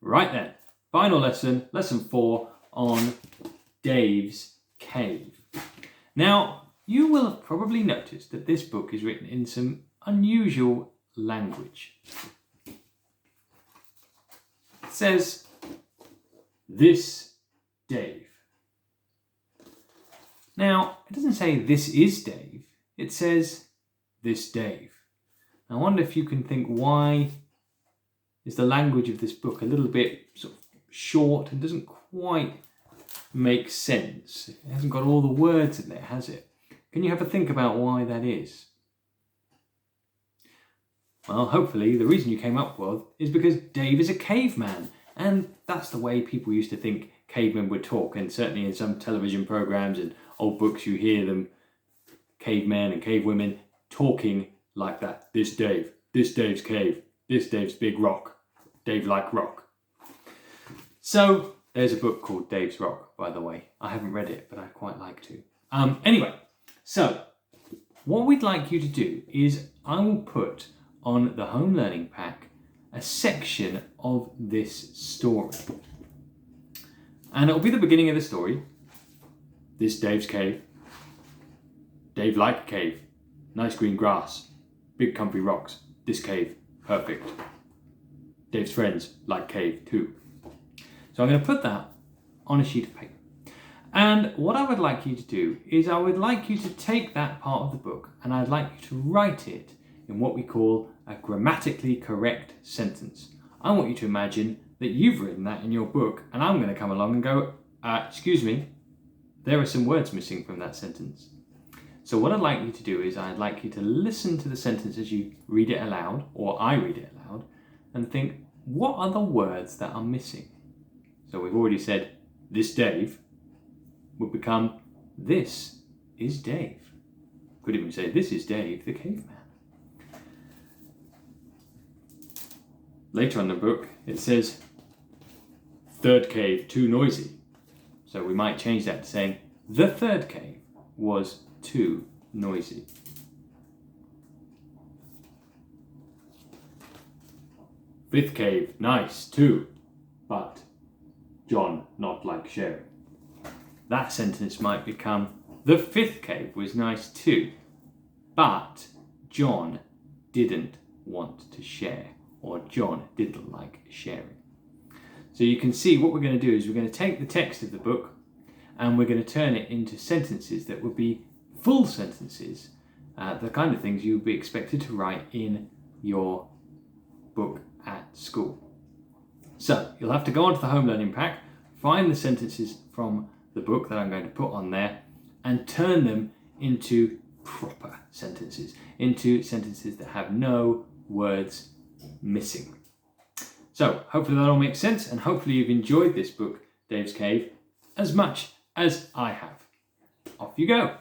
Right then, final lesson, lesson 4 on Dave's Cave. Now, you will have probably noticed that this book is written in some unusual language. It says, "This Dave." Now, it doesn't say "this is Dave," it says "this Dave." I wonder if you can think, why is the language of this book a little bit sort of short and doesn't quite make sense? It hasn't got all the words in there, has it? Can you have a think about why that is? Well, hopefully the reason you came up with is because Dave is a caveman, and that's the way people used to think cavemen would talk, and certainly in some television programs and old books you hear them, cavemen and cavewomen, talking like that. This Dave, this Dave's cave, this Dave's big rock, Dave like rock. So there's a book called Dave's Rock, by the way. I haven't read it, but I'd quite like to. Anyway, so what we'd like you to do is I will put on the home learning pack a section of this story. And it'll be the beginning of the story. This Dave's cave. Dave like a cave. Nice green grass. Big comfy rocks. This cave. Perfect. Dave's friends like cave too. So I'm going to put that on a sheet of paper. And what I would like you to do is I would like you to take that part of the book and I'd like you to write it in what we call a grammatically correct sentence. I want you to imagine that you've written that in your book and I'm going to come along and go, excuse me, there are some words missing from that sentence. So what I'd like you to do is I'd like you to listen to the sentence as you read it aloud, or I read it aloud, and think, what are the words that are missing? So we've already said, this Dave would become, this is Dave. Could even say, this is Dave the caveman. Later on in the book, it says, third cave too noisy. So we might change that to saying, the third cave was too noisy. Fifth cave, nice too, but John not like sharing. That sentence might become, the fifth cave was nice too, but John didn't want to share, or John didn't like sharing. So you can see what we're going to do is we're going to take the text of the book and we're going to turn it into sentences that would be full sentences, the kind of things you would be expected to write in your book at school. So you'll have to go onto the home learning pack, find the sentences from the book that I'm going to put on there and turn them into proper sentences, into sentences that have no words missing. So hopefully that all makes sense, and hopefully you've enjoyed this book, Dave's Cave, as much as I have. Off you go.